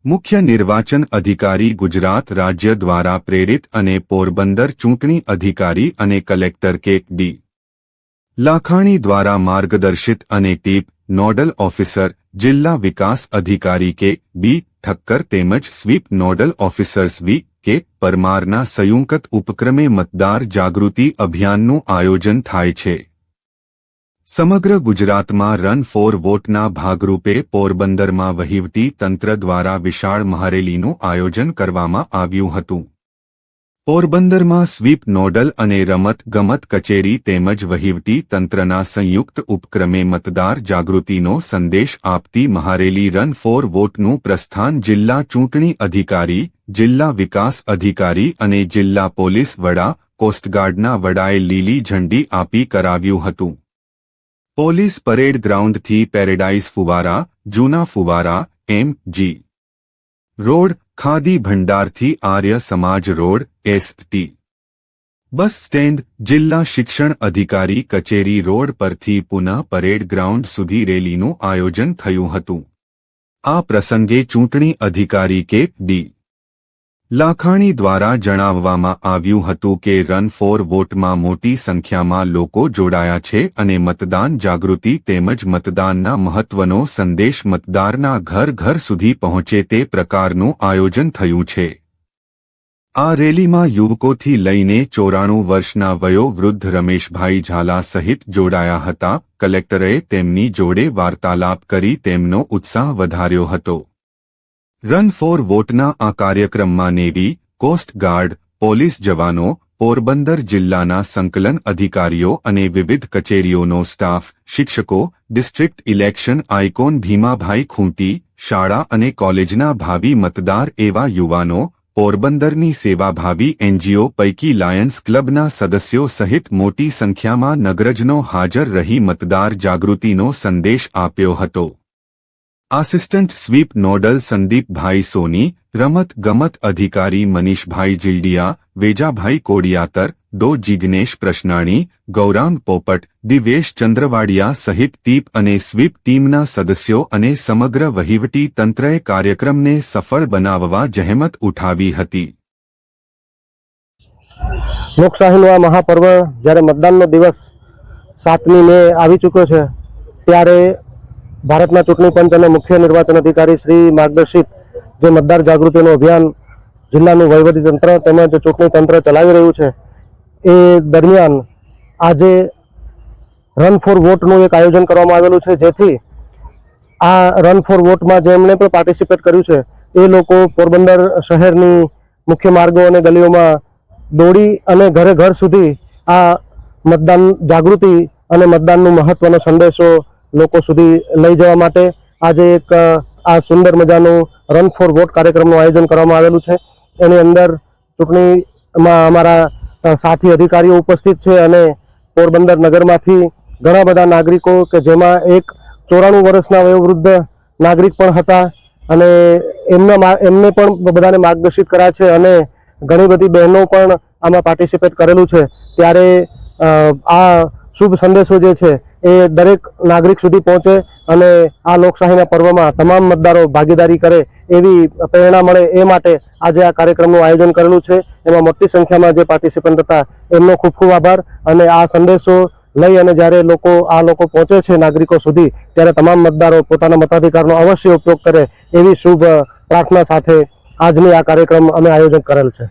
મુખ્ય નિર્વાચન અધિકારી ગુજરાત રાજ્ય દ્વારા પ્રેરિત અને પોરબંદર ચૂંટણી અધિકારી અને કલેક્ટર કે ડી લાખાણી દ્વારા માર્ગદર્શિત અને ટીપ નોડલ ઓફિસર જિલ્લા વિકાસ અધિકારી કે બી ઠક્કર તેમજ સ્વીપ નોડલ ઓફિસર્સ વી કે પરમારના સંયુક્ત ઉપક્રમે મતદાર જાગૃતિ અભિયાનનું આયોજન થાય છે। સમગ્ર ગુજરાતમાં રન ફોર વોટના ભાગરૂપે પોરબંદરમાં વહીવટી તંત્ર દ્વારા વિશાળ મહારેલીનું આયોજન કરવામાં આવ્યું હતું। પોરબંદરમાં સ્વીપ નોડલ અને રમત ગમત કચેરી તેમજ વહીવટી તંત્રના સંયુક્ત ઉપક્રમે મતદાર જાગૃતિનો સંદેશ આપતી મહારેલી રન ફોર વોટનું પ્રસ્થાન જિલ્લા ચૂંટણી અધિકારી, જિલ્લા વિકાસ અધિકારી અને જિલ્લા પોલીસ વડા, કોસ્ટગાર્ડના વડાએ લીલી ઝંડી આપી કરાવ્યું હતું। પોલીસ પરેડ ગ્રાઉન્ડથી પેરેડાઇઝ ફુવારા, જૂના ફુવારા, એમ.જી. Road, khadi ભંડારથી Arya Samaj road, ST. Bus stand, જિલ્લા શિક્ષણ અધિકારી કચેરી રોડ પરથી પુનઃ પરેડ ગ્રાઉન્ડ સુધી રેલીનું આયોજન થયું હતું। આ પ્રસંગે ચૂંટણી અધિકારી કે ડી લાખાણી દ્વારા જણાવવામાં આવ્યું હતું કે રન ફોર વોટમાં મોટી સંખ્યામાં લોકો જોડાયા છે અને મતદાન જાગૃતિ તેમજ મતદાનના મહત્વનો સંદેશ મતદારના ઘર ઘર સુધી પહોંચે તે પ્રકારનું આયોજન થયું છે। આ રેલીમાં યુવકોથી લઈને 94 વર્ષના વયોવૃદ્ધ રમેશભાઈ ઝાલા સહિત જોડાયા હતા। કલેક્ટરે તેમની જોડે વાર્તાલાપ કરી તેમનો ઉત્સાહ વધાર્યો હતો। રન ફોર વોટના આ કાર્યક્રમમાં નેવી, કોસ્ટ ગાર્ડ, પોલીસ જવાનો, પોરબંદર જિલ્લાના સંકલન અધિકારીઓ અને વિવિધ કચેરીઓનો સ્ટાફ, શિક્ષકો, district election icon Bhimabhai Khunti, શાળા અને કોલેજના ભાવિ મતદાર એવા યુવાનો, પોરબંદરની સેવાભાવી એનજીઓ પૈકી લાયન્સ ક્લબના સદસ્યો સહિત મોટી સંખ્યામાં નગરજનો હાજર રહી મતદાર જાગૃતિનો સંદેશ આપ્યો હતો। આસિસ્ટન્ટ સ્વીપ નોડલ સંદીપભાઈ સોની, રમત ગમત અધિકારી મનીષભાઈ જીલડિયા, વેજાભાઈ કોડિયાતર, ડો જિગ્નેશ પ્રશ્નાણી, ગૌરાંગ પોપટ, દિવેશ ચંદ્રવાડિયા સહિત ટીપ અને સ્વીપ ટીમના સદસ્યો અને સમગ્ર વહીવટી તંત્રએ કાર્યક્રમને સફળ બનાવવા જહેમત ઉઠાવી હતી। લોકશાહીનો આ મહાપર્વ જ્યારે મતદાનનો દિવસ 7મી મે આવી ચૂક્યો છે ત્યારે ભારતના ચૂંટણી પંચ અને મુખ્ય નિર્વાચન અધિકારી શ્રી માર્ગદર્શિત જે મતદાર જાગૃતિનું અભિયાન જિલ્લાનું વહીવટી તંત્ર તેમજ ચૂંટણી તંત્ર ચલાવી રહ્યું છે એ દરમિયાન આજે રન ફોર વોટનું એક આયોજન કરવામાં આવેલું છે, જેથી આ રન ફોર વોટમાં જેમણે પણ પાર્ટિસિપેટ કર્યું છે એ લોકો પોરબંદર શહેરની મુખ્ય માર્ગો અને ગલીઓમાં દોડી અને ઘરે ઘર સુધી આ મતદાન જાગૃતિ અને મતદાનનું મહત્વનો સંદેશો લોકો સુધી લઈ જવા માટે આજે એક આ સુંદર મજાનું રન ફોર વોટ કાર્યક્રમનું આયોજન કરવામાં આવેલું છે। એની અંદર ચૂંટણીમાં અમારા સાથી અધિકારીઓ ઉપસ્થિત છે અને પોરબંદર નગરમાંથી ઘણા બધા નાગરિકો કે જેમાં એક 94 વર્ષના વયોવૃદ્ધ નાગરિક પણ હતા અને એમને પણ બધાને માર્ગદર્શિત કર્યા છે અને ઘણી બધી બહેનો પણ આમાં પાર્ટિસિપેટ કરેલું છે। ત્યારે આ શુભ સંદેશો જે છે એ દરેક નાગરિક સુધી પહોંચે અને આ લોકશાહીના પર્વમાં તમામ મતદારો ભાગીદારી કરે એવી પ્રેરણા મળે એ માટે આજે આ કાર્યક્રમનું આયોજન કરેલું છે। એમાં મોટી સંખ્યામાં જે પાર્ટિસિપન્ટ હતા એમનો ખૂબ ખૂબ આભાર અને આ સંદેશો લઈ અને જ્યારે આ લોકો પહોંચે છે નાગરિકો સુધી ત્યારે તમામ મતદારો પોતાના મતાધિકારનો અવશ્ય ઉપયોગ કરે એવી શુભ પ્રાર્થના સાથે આજની આ કાર્યક્રમ અમે આયોજન કરેલ છે।